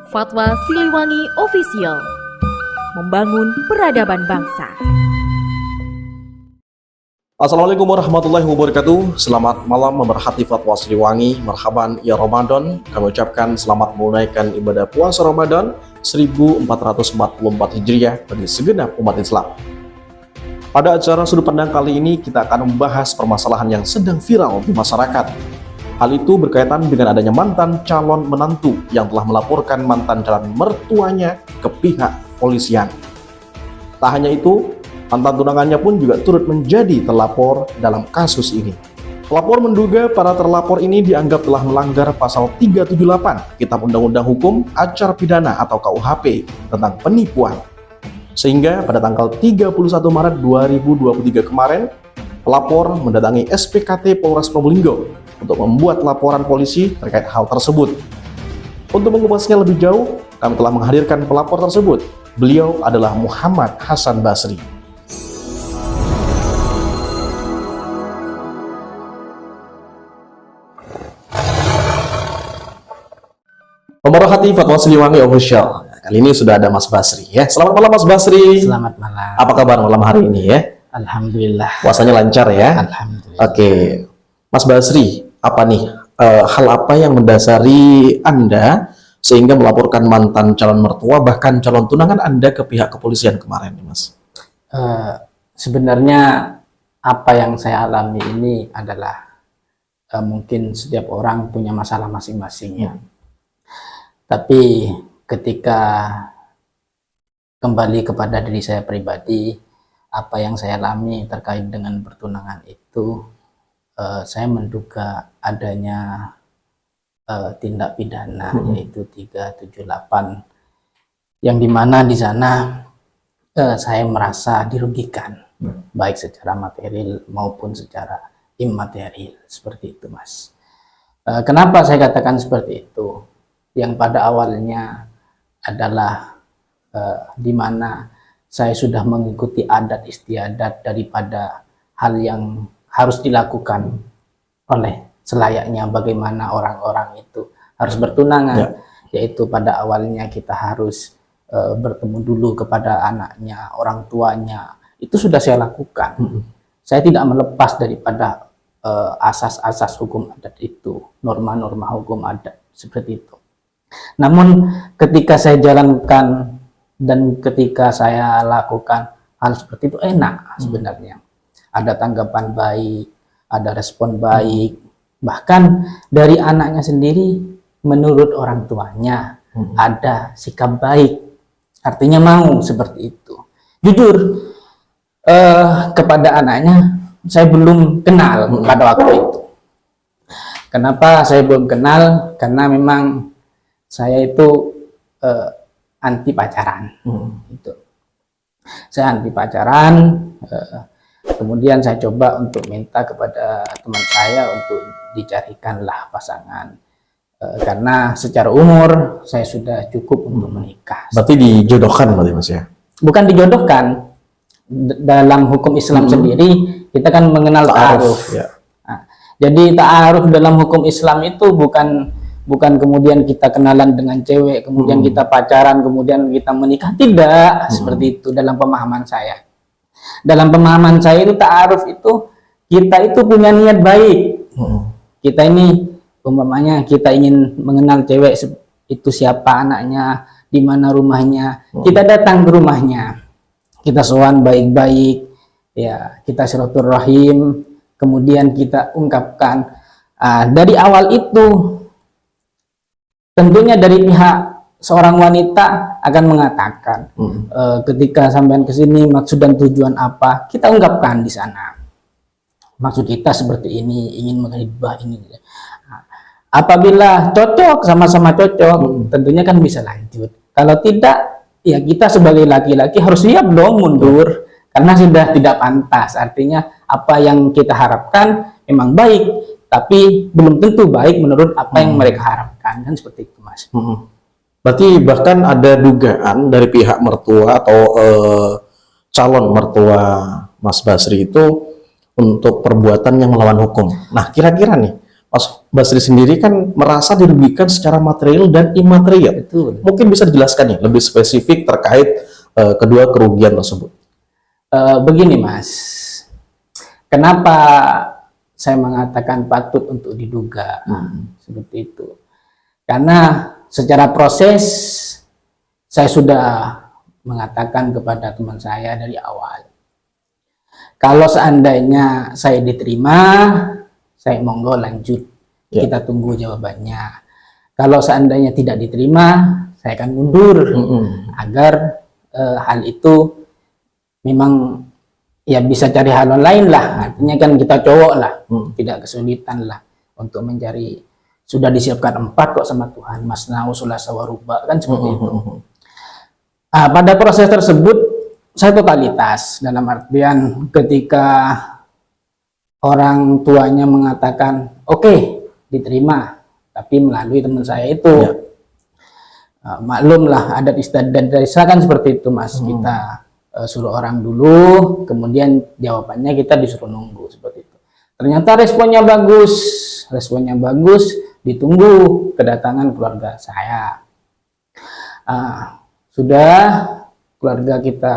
Fatwa Siliwangi Official, membangun peradaban bangsa. Assalamualaikum warahmatullahi wabarakatuh. Selamat malam memerhati Fatwa Siliwangi. Marhaban ya Ramadan. Kami ucapkan selamat menunaikan ibadah puasa Ramadan 1444 Hijriah bagi segenap umat Islam. Pada acara sudut pandang kali ini kita akan membahas permasalahan yang sedang viral di masyarakat. Hal itu berkaitan dengan adanya mantan calon menantu yang telah melaporkan mantan calon mertuanya ke pihak polisian. Tak hanya itu, mantan tunangannya pun juga turut menjadi terlapor dalam kasus ini. Pelapor menduga para terlapor ini dianggap telah melanggar pasal 378 Kitab Undang-Undang Hukum Acara Pidana atau KUHP tentang penipuan. Sehingga pada tanggal 31 Maret 2023 kemarin, pelapor mendatangi SPKT Polres Probolinggo untuk membuat laporan polisi terkait hal tersebut. Untuk mengulasnya lebih jauh, kami telah menghadirkan pelapor tersebut. Beliau adalah Muhammad Hasan Basri. Pemerhati Fatwa Siliwangi Official. Kali ini sudah ada Mas Basri ya. Selamat malam Mas Basri. Selamat malam. Apa kabar malam hari ini ya? Alhamdulillah. Puasanya lancar ya? Alhamdulillah. Oke. Mas Basri, apa nih hal apa yang mendasari Anda sehingga melaporkan mantan calon mertua bahkan calon tunangan Anda ke pihak kepolisian kemarin nih Mas? Sebenarnya apa yang saya alami ini adalah mungkin setiap orang punya masalah masing-masing ya. Tapi ketika kembali kepada diri saya pribadi, apa yang saya alami terkait dengan pertunangan itu, saya menduga adanya tindak pidana yaitu 378, yang dimana di sana saya merasa dirugikan, baik secara material maupun secara imaterial, seperti itu Mas. Kenapa saya katakan seperti itu? Yang pada awalnya adalah di mana saya sudah mengikuti adat istiadat daripada hal yang harus dilakukan oleh selayaknya bagaimana orang-orang itu harus bertunangan, yaitu pada awalnya kita harus bertemu dulu kepada anaknya, orang tuanya. Itu sudah saya lakukan. Saya tidak melepas daripada asas-asas hukum adat itu, norma-norma hukum adat seperti itu. Namun ketika saya jalankan dan ketika saya lakukan hal seperti itu enak sebenarnya. Ada tanggapan baik, ada respon baik, bahkan dari anaknya sendiri menurut orang tuanya ada sikap baik, artinya mau seperti itu. Jujur kepada anaknya saya belum kenal pada waktu itu. Kenapa saya belum kenal? Karena memang saya itu anti pacaran, gitu. Saya anti pacaran. Kemudian saya coba untuk minta kepada teman saya untuk dicarikanlah pasangan, karena secara umur saya sudah cukup untuk menikah. Berarti dijodohkan berarti Mas ya? Bukan dijodohkan. Dalam hukum Islam sendiri kita kan mengenal ta'aruf. Ya. Nah, jadi ta'aruf dalam hukum Islam itu bukan kemudian kita kenalan dengan cewek, kemudian kita pacaran, kemudian kita menikah. Tidak seperti itu dalam pemahaman saya. Dalam pemahaman saya itu ta'aruf itu kita itu punya niat baik. Kita ini umpamanya kita ingin mengenal cewek itu siapa anaknya, di mana rumahnya. Kita datang ke rumahnya, kita sowan baik-baik, ya kita silaturahim, kemudian kita ungkapkan. Dari awal itu tentunya dari pihak seorang wanita akan mengatakan ketika sampean ke sini maksud dan tujuan apa, kita ungkapkan di sana. Maksud kita seperti ini, ingin menghibah ini. Apabila cocok, sama-sama cocok, tentunya kan bisa lanjut. Kalau tidak, ya kita sebagai laki-laki harus siap dong mundur, karena sudah tidak pantas. Artinya apa yang kita harapkan memang baik, tapi belum tentu baik menurut apa yang mereka harapkan, kan seperti itu Mas. Berarti bahkan ada dugaan dari pihak mertua atau calon mertua Mas Basri itu untuk perbuatan yang melawan hukum. Nah kira-kira nih Mas Basri sendiri kan merasa dirugikan secara material dan imaterial. Betul. Mungkin bisa dijelaskan ya lebih spesifik terkait kedua kerugian tersebut. Begini Mas, kenapa saya mengatakan patut untuk diduga seperti itu? Karena secara proses saya sudah mengatakan kepada teman saya dari awal, kalau seandainya saya diterima, saya monggo lanjut, kita tunggu jawabannya. Kalau seandainya tidak diterima, saya akan mundur agar hal itu memang ya bisa cari hal lain lah. Artinya kan kita cowok lah, tidak kesulitan lah untuk mencari. Sudah disiapkan 4 kok sama Tuhan, masna'u sulasa wa ruba, kan seperti itu. Pada proses tersebut saya totalitas, dalam artian ketika orang tuanya mengatakan oke, diterima, tapi melalui teman saya itu. Maklumlah adat istiadat desa kan seperti itu Mas. Kita suruh orang dulu, kemudian jawabannya kita disuruh nunggu seperti itu. Ternyata responnya bagus, ditunggu kedatangan keluarga saya. Sudah keluarga kita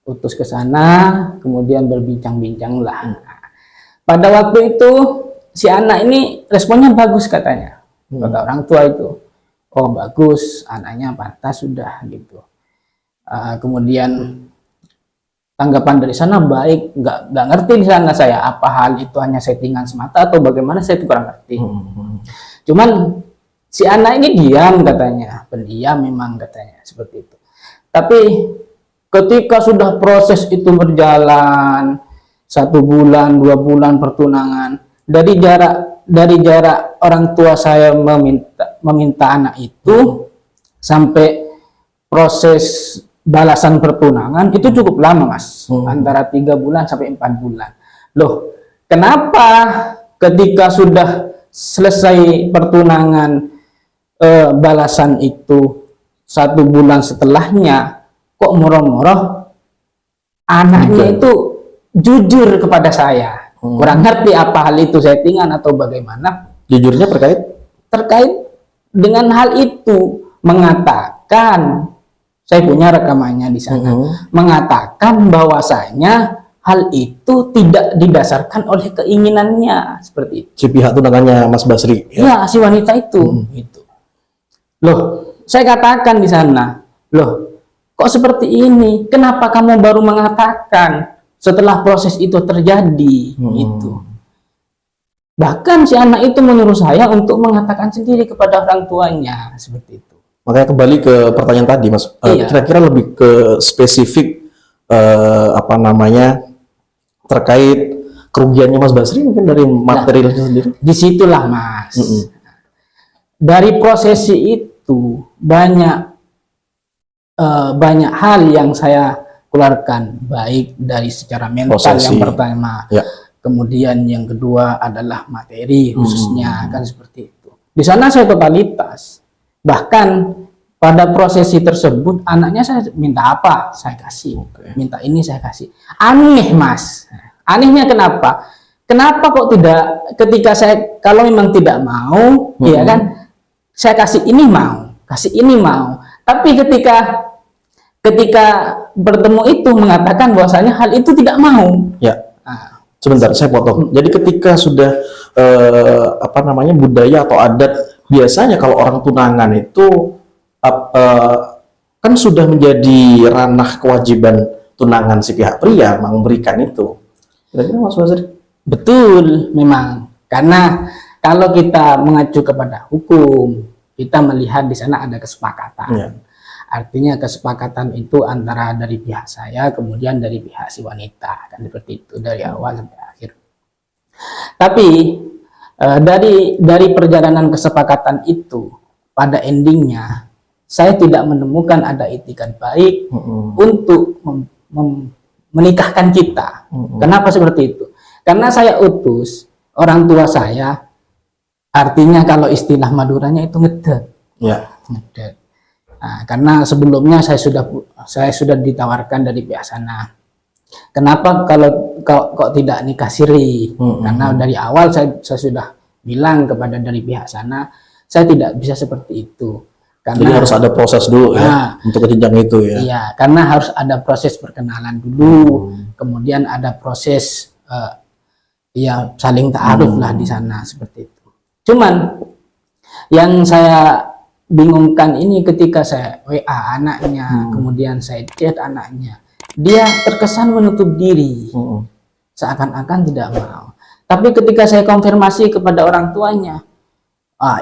utus ke sana, kemudian berbincang-bincang lah. Pada waktu itu si anak ini responnya bagus katanya, kata orang tua itu. Oh bagus, anaknya pantas sudah gitu. Kemudian tanggapan dari sana baik, nggak ngerti di sana saya apa hal itu hanya settingan semata atau bagaimana, saya itu kurang ngerti. Cuman si anak ini diam katanya, pendiam memang katanya seperti itu. Tapi ketika sudah proses itu berjalan 1 bulan, 2 bulan pertunangan, dari jarak orang tua saya meminta anak itu sampai proses balasan pertunangan itu cukup lama Mas, antara 3 bulan sampai 4 bulan. Loh, kenapa ketika sudah selesai pertunangan balasan itu 1 bulan setelahnya kok murah-murah anaknya itu jujur kepada saya? Kurang ngerti apa hal itu settingan atau bagaimana. Jujurnya terkait dengan hal itu, mengatakan, saya punya rekamannya di sana, mengatakan bahwasanya hal itu tidak didasarkan oleh keinginannya, seperti itu. si pihak tunangannya Mas Basri. Ya, si wanita itu. Gitu. Loh, saya katakan di sana, loh, kok seperti ini? Kenapa kamu baru mengatakan setelah proses itu terjadi? Gitu. Bahkan si anak itu menyuruh saya untuk mengatakan sendiri kepada orang tuanya, seperti itu. Makanya kembali ke pertanyaan tadi Mas, kira-kira lebih ke spesifik terkait kerugiannya Mas Basri mungkin dari materialnya sendiri. Disitulah Mas. Dari prosesi itu banyak hal yang saya keluarkan, baik dari secara mental yang pertama, kemudian yang kedua adalah materi khususnya, kan seperti itu. Di sana saya totalitas. Bahkan pada prosesi tersebut anaknya saya minta apa saya kasih, minta ini saya kasih. Aneh Mas. Anehnya kenapa? Kenapa kok tidak, ketika saya kalau memang tidak mau, ya kan, saya kasih ini mau, kasih ini mau. Tapi ketika bertemu itu mengatakan bahwasanya hal itu tidak mau. Ya. Sebentar, saya potong. Jadi ketika sudah budaya atau adat, biasanya kalau orang tunangan itu kan sudah menjadi ranah kewajiban tunangan si pihak pria memberikan itu. Kira-kira Mas Basri? Betul, memang. Karena kalau kita mengacu kepada hukum, kita melihat di sana ada kesepakatan. Artinya kesepakatan itu antara dari pihak saya, kemudian dari pihak si wanita, kan seperti itu dari awal sampai akhir. Tapi dari perjalanan kesepakatan itu, pada endingnya saya tidak menemukan ada itikat baik untuk menikahkan kita. Kenapa seperti itu? Karena saya utus orang tua saya, artinya kalau istilah Maduranya itu ngedek. Ngedek. Nah, karena sebelumnya saya sudah ditawarkan dari pihak sana. Kenapa kalau kok tidak nikah siri? Karena dari awal saya sudah bilang kepada dari pihak sana, saya tidak bisa seperti itu. Jadi Karena harus ada proses dulu ya untuk ke jenjang itu ya. iya, karena harus ada proses perkenalan dulu, kemudian ada proses ya saling ta'aruf lah di sana seperti itu. Cuman yang saya bingungkan ini ketika saya WA anaknya, kemudian saya chat anaknya, dia terkesan menutup diri, seakan-akan tidak mau. Tapi ketika saya konfirmasi kepada orang tuanya,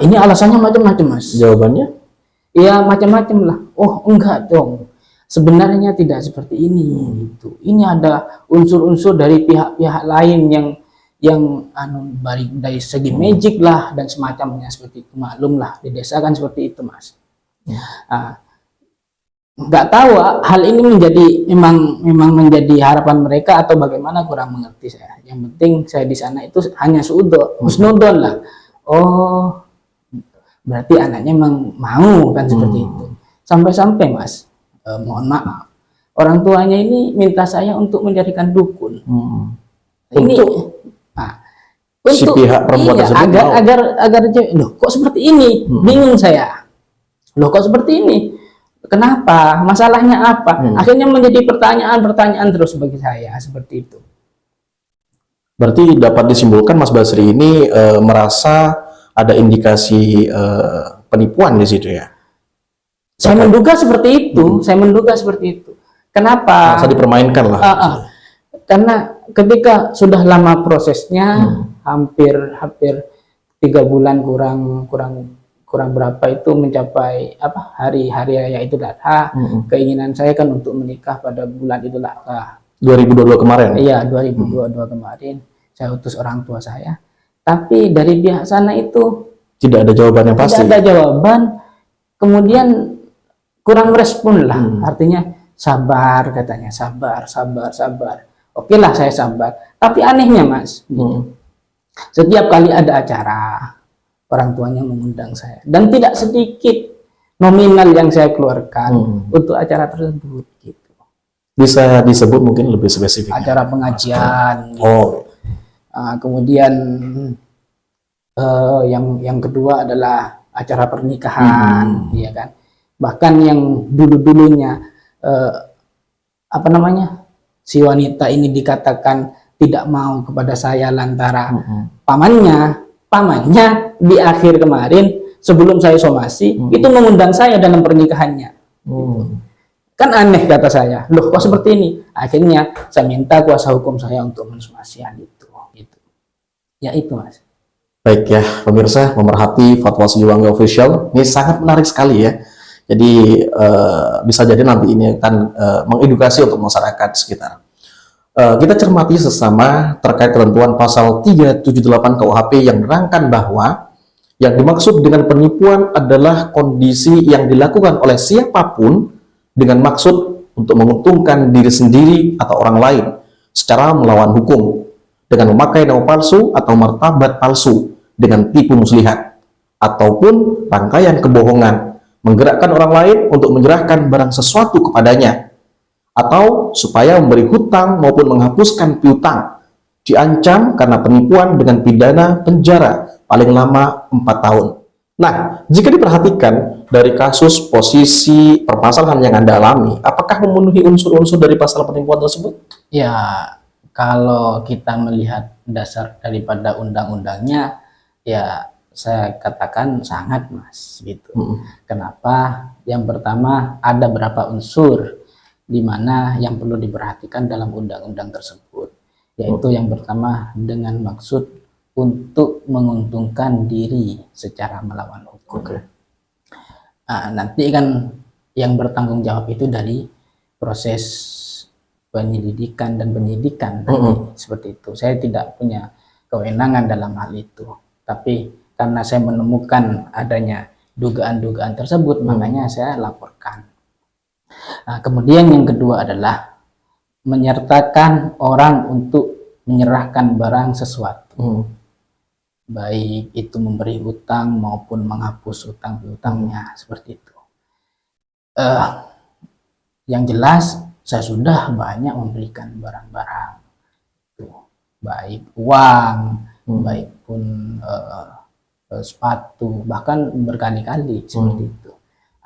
ini alasannya macam-macam, Mas. Jawabannya? Ya macam-macam lah. Oh enggak dong, sebenarnya tidak seperti ini. Gitu. Ini ada unsur-unsur dari pihak-pihak lain yang dari segi magic lah dan semacamnya seperti itu. Maklum lah di desa kan seperti itu, Mas. Nggak tahu hal ini memang menjadi harapan mereka atau bagaimana, kurang mengerti saya. Yang penting saya di sana itu hanya husnudon lah. Oh berarti anaknya memang mau kan seperti itu. Sampai-sampai Mas, mohon maaf, orang tuanya ini minta saya untuk menjadikan dukun. Ini Si pihak perempuan tersebut agar loh kok seperti ini, bingung saya. Loh kok seperti ini, kenapa, masalahnya apa? Akhirnya menjadi pertanyaan terus bagi saya seperti itu. Berarti dapat disimpulkan Mas Basri ini merasa ada indikasi penipuan di situ ya? Saya menduga seperti itu. Kenapa? Merasa dipermainkan lah. Karena ketika sudah lama prosesnya, hampir 3 bulan kurang berapa itu mencapai hari raya Idul Adha. Keinginan saya kan untuk menikah pada bulan Idul Adha 2022 kemarin. Iya, 2022 kemarin saya utus orang tua saya. Tapi dari pihak sana itu tidak ada jawaban yang pasti. Tidak ada jawaban. Kemudian kurang respon lah. Artinya sabar katanya, sabar. Oke lah saya sabar. Tapi anehnya Mas, setiap kali ada acara orang tuanya mengundang saya dan tidak sedikit nominal yang saya keluarkan untuk acara tersebut gitu. Bisa disebut mungkin lebih spesifik. Acara pengajian. Gitu. Oh. Kemudian yang kedua adalah acara pernikahan, ya kan. Bahkan yang dulunya si wanita ini dikatakan tidak mau kepada saya lantaran pamannya di akhir kemarin sebelum saya somasi itu mengundang saya dalam pernikahannya. Kan aneh kata saya, loh kok seperti ini? Akhirnya saya minta kuasa hukum saya untuk mensomasi itu. Ya itu Mas. Baik ya pemirsa, pemerhati Fatwa Siliwangi Official, ini sangat menarik sekali ya. Jadi bisa jadi nanti ini akan mengedukasi untuk masyarakat sekitar. Kita cermati sesama terkait ketentuan pasal 378 KUHP yang menerangkan bahwa yang dimaksud dengan penipuan adalah kondisi yang dilakukan oleh siapapun dengan maksud untuk menguntungkan diri sendiri atau orang lain secara melawan hukum dengan memakai nama palsu atau martabat palsu dengan tipu muslihat ataupun rangkaian kebohongan menggerakkan orang lain untuk menyerahkan barang sesuatu kepadanya atau supaya memberi hutang maupun menghapuskan piutang, diancam karena penipuan dengan pidana penjara paling lama 4 tahun. Nah, jika diperhatikan dari kasus posisi permasalahan yang Anda alami, apakah memenuhi unsur-unsur dari pasal penipuan tersebut? Ya, kalau kita melihat dasar daripada undang-undangnya, ya saya katakan sangat Mas gitu. Kenapa? Yang pertama ada berapa unsur di mana yang perlu diperhatikan dalam undang-undang tersebut, yaitu yang pertama dengan maksud untuk menguntungkan diri secara melawan hukum. Nanti kan yang bertanggung jawab itu dari proses penyelidikan dan penyidikan seperti itu. Saya tidak punya kewenangan dalam hal itu, tapi karena saya menemukan adanya dugaan-dugaan tersebut, makanya saya laporkan. Kemudian yang kedua adalah menyertakan orang untuk menyerahkan barang sesuatu, baik itu memberi hutang maupun menghapus hutang piutangnya seperti itu. Yang jelas saya sudah banyak memberikan barang-barang, baik uang, baik pun sepatu, bahkan berkali-kali seperti itu.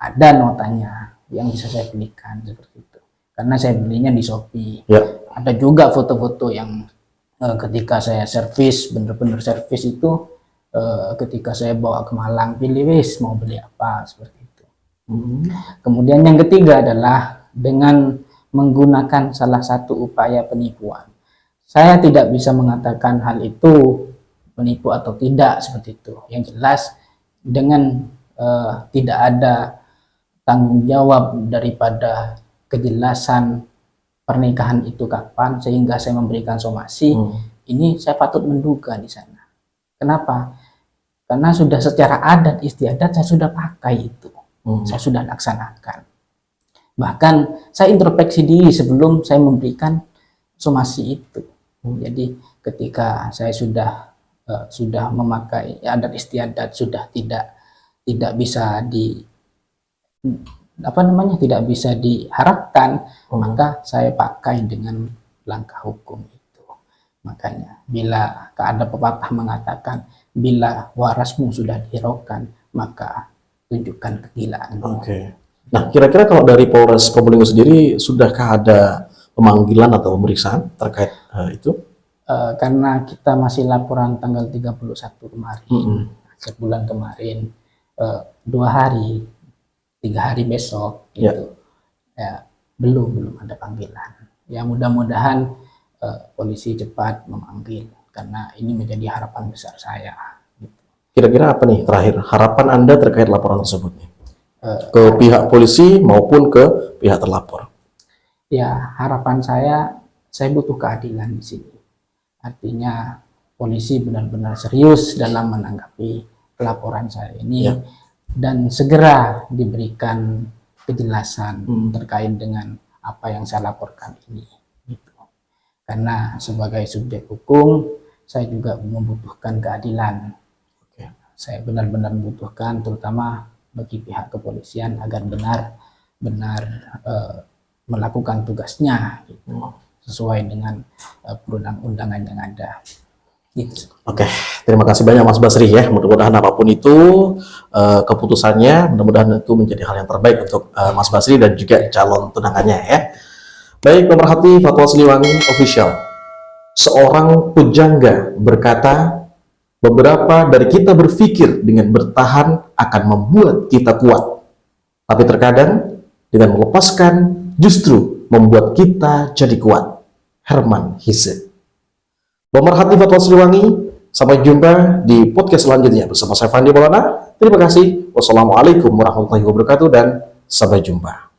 Ada notanya yang bisa saya belikan seperti itu, karena saya belinya di Shopee. Ya. Ada juga foto-foto yang ketika saya servis, bener-bener servis itu, ketika saya bawa ke Malang, pilih wis mau beli apa, seperti itu. Kemudian yang ketiga adalah dengan menggunakan salah satu upaya penipuan. Saya tidak bisa mengatakan hal itu menipu atau tidak, seperti itu. Yang jelas dengan tidak ada tanggung jawab daripada kejelasan pernikahan itu kapan sehingga saya memberikan somasi, ini saya patut menduga di sana. Kenapa? Karena sudah secara adat istiadat saya sudah pakai itu, saya sudah laksanakan. Bahkan saya introspeksi diri sebelum saya memberikan somasi itu. Jadi ketika saya sudah memakai adat istiadat, sudah tidak bisa tidak bisa diharapkan, maka saya pakai dengan langkah hukum itu. Makanya bila ada pepatah mengatakan, bila warasmu sudah dihiraukan, maka tunjukkan kegilaan. Oke. Nah, kira-kira kalau dari Polres Probolinggo sendiri, sudahkah ada pemanggilan atau pemeriksaan terkait itu? Karena kita masih laporan tanggal 31 kemarin, sebulan kemarin, 2 hari, 3 hari besok, gitu. Ya, belum ada panggilan. Ya mudah-mudahan polisi cepat memanggil, karena ini menjadi harapan besar saya. Gitu. Kira-kira apa nih terakhir harapan Anda terkait laporan tersebut? Ke pihak polisi maupun ke pihak terlapor? Ya, harapan saya butuh keadilan di sini. Artinya polisi benar-benar serius dalam menanggapi laporan saya ini, dan segera diberikan kejelasan terkait dengan apa yang saya laporkan ini. Gitu. Karena sebagai subjek hukum, saya juga membutuhkan keadilan. Saya benar-benar membutuhkan, terutama bagi pihak kepolisian, agar benar melakukan tugasnya, gitu, sesuai dengan perundang-undangan yang ada. Gitu. Oke, terima kasih banyak Mas Basri ya. Mudah-mudahan apapun itu keputusannya, mudah-mudahan itu menjadi hal yang terbaik untuk Mas Basri dan juga calon tunangannya ya. Baik, pemerhati Fatwa Siliwangi Official. Seorang pujangga berkata, beberapa dari kita berpikir dengan bertahan akan membuat kita kuat. Tapi terkadang dengan melepaskan justru membuat kita jadi kuat. Herman Hesse. Pemerhati Fatwa Siliwangi, sampai jumpa di podcast selanjutnya bersama saya Fandi Maulana. Terima kasih. Wassalamualaikum warahmatullahi wabarakatuh dan sampai jumpa.